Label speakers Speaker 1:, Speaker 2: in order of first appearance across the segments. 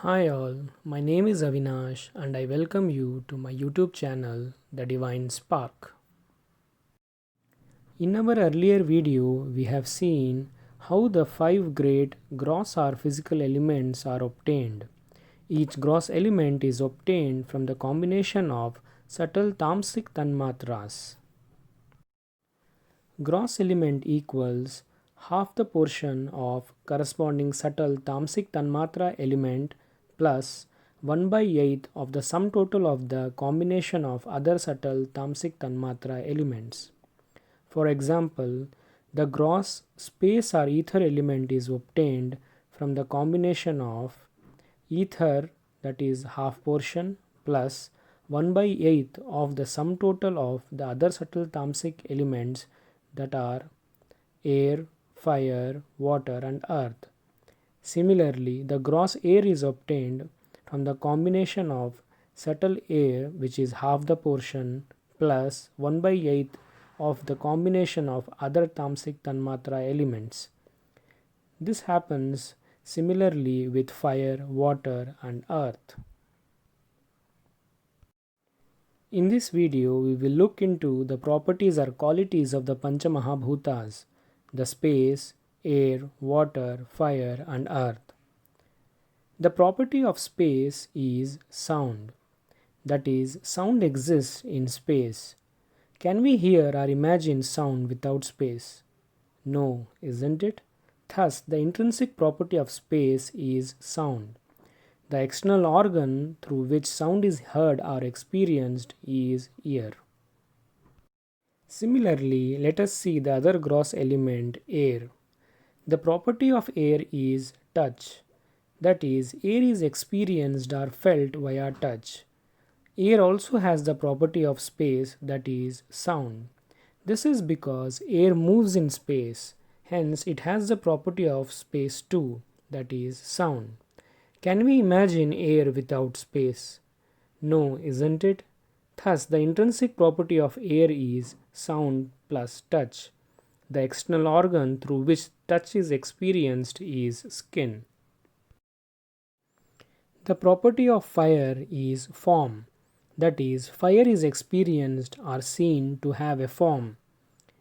Speaker 1: Hi all, my name is Avinash and I welcome you to my YouTube channel, The Divine Spark. In our earlier video, we have seen how the five great gross or physical elements are obtained. Each gross element is obtained from the combination of subtle tamasic tanmatras. Gross element equals half the portion of corresponding subtle tamasic tanmatra element plus 1 by 8 of the sum total of the combination of other subtle tamasic tanmatra elements. For example, the gross space or ether element is obtained from the combination of ether, that is half portion, plus 1 by 8 of the sum total of the other subtle tamasic elements, that are air, fire, water and earth. Similarly, the gross air is obtained from the combination of subtle air, which is half the portion, plus 1 by 8 of the combination of other tamasic tanmatra elements. This happens similarly with fire, water and earth. In this video, we will look into the properties or qualities of the Panchamahabhutas, the space, air, water, fire and earth. The property of space is sound. That is, sound exists in space. Can we hear or imagine sound without space? No, isn't it? Thus, the intrinsic property of space is sound. The external organ through which sound is heard or experienced is ear. Similarly, let us see the other gross element, air. The property of air is touch. That is, air is experienced or felt via touch. Air also has the property of space, that is, sound. This is because air moves in space, hence it has the property of space too, that is, sound. Can we imagine air without space? No, isn't it? Thus, the intrinsic property of air is sound plus touch. The external organ through which touch is experienced is skin. The property of fire is form. That is, fire is experienced or seen to have a form.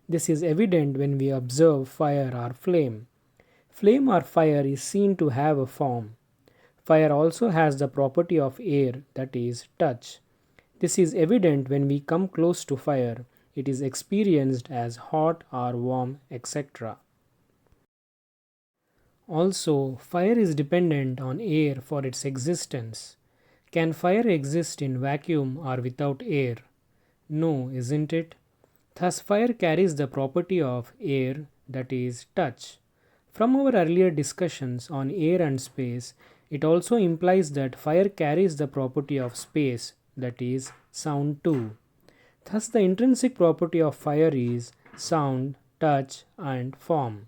Speaker 1: This is evident when we observe fire or flame. Flame or fire is seen to have a form. Fire also has the property of air, that is, touch. This is evident when we come close to fire. It is experienced as hot or warm, etc. Also, fire is dependent on air for its existence. Can fire exist in vacuum or without air? No, isn't it? Thus, fire carries the property of air, that is, touch. From our earlier discussions on air and space, it also implies that fire carries the property of space, that is, sound too. Thus, the intrinsic property of fire is sound, touch, and form.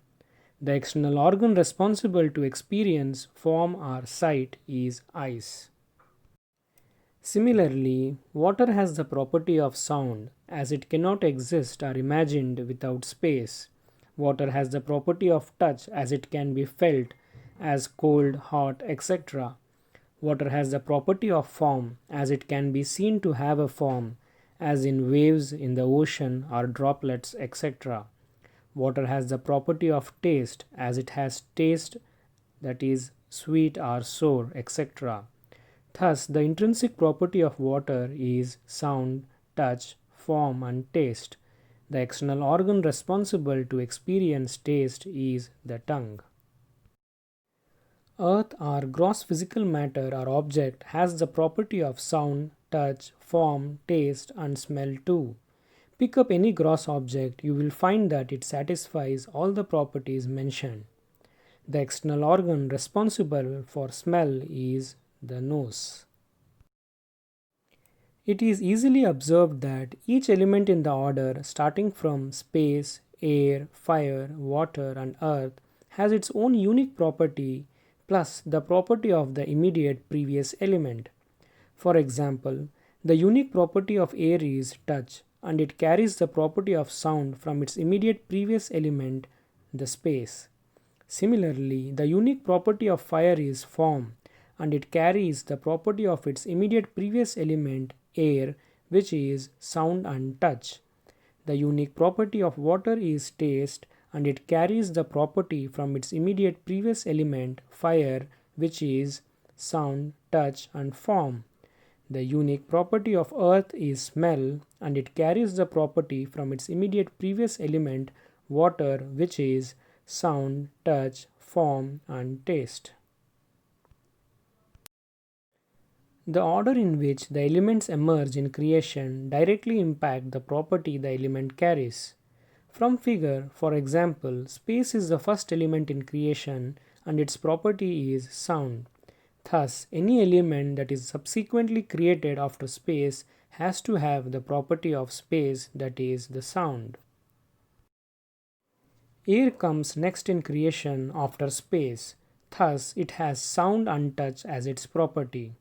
Speaker 1: The external organ responsible to experience form or sight is eyes. Similarly, water has the property of sound, as it cannot exist or imagined without space. Water has the property of touch, as it can be felt as cold, hot, etc. Water has the property of form, as it can be seen to have a form, as in waves in the ocean or droplets, etc. Water has the property of taste, as it has taste, that is, sweet or sour, etc. Thus, the intrinsic property of water is sound, touch, form, and taste. The external organ responsible to experience taste is the tongue. Earth or gross physical matter or object has the property of sound, touch, form, taste, and smell too. Pick up any gross object, you will find that it satisfies all the properties mentioned. The external organ responsible for smell is the nose. It is easily observed that each element in the order, starting from space, air, fire, water, and earth, has its own unique property plus the property of the immediate previous element. For example, the unique property of air is touch, and it carries the property of sound from its immediate previous element, the space. Similarly, the unique property of fire is form, and it carries the property of its immediate previous element air, which is sound and touch. The unique property of water is taste, and it carries the property from its immediate previous element fire, which is sound, touch, and form. The unique property of earth is smell, and it carries the property from its immediate previous element water, which is sound, touch, form, and taste. The order in which the elements emerge in creation directly impact the property the element carries. From figure, for example, space is the first element in creation and its property is sound. Thus, any element that is subsequently created after space has to have the property of space, that is the sound. Air comes next in creation after space. Thus, it has sound and touch as its property.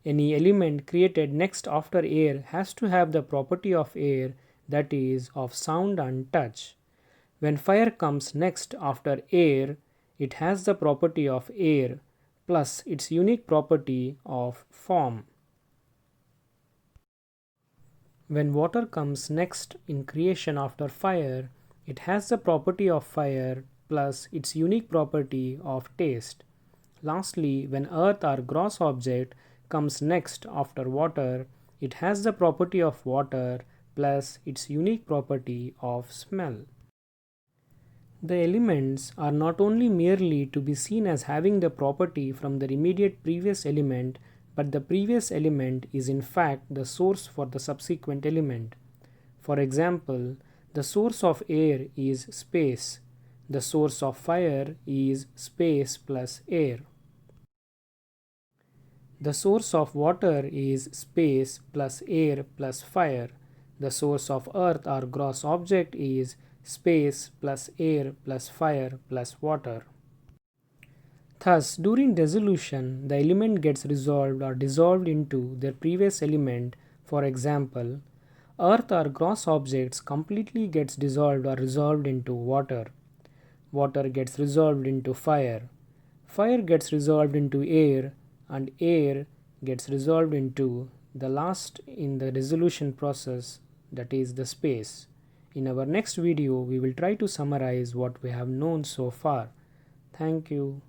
Speaker 1: Any element created next after air has to have the property of air, that is of sound and touch. When fire comes next after air, it has the property of air plus its unique property of form. When water comes next in creation after fire, it has the property of fire plus its unique property of taste. Lastly, when earth or gross object comes next after water, it has the property of water plus its unique property of smell. The elements are not only merely to be seen as having the property from their immediate previous element, but the previous element is in fact the source for the subsequent element. For example, the source of air is space. The source of fire is space plus air. The source of water is space plus air plus fire. The source of earth or gross object is space plus air plus fire plus water. Thus, during dissolution, the element gets resolved or dissolved into their previous element. For example, earth or gross objects completely gets dissolved or resolved into water. Water gets resolved into fire. Fire gets resolved into air, and air gets resolved into the last in the dissolution process, that is the space. In our next video, we will try to summarize what we have known so far. Thank you.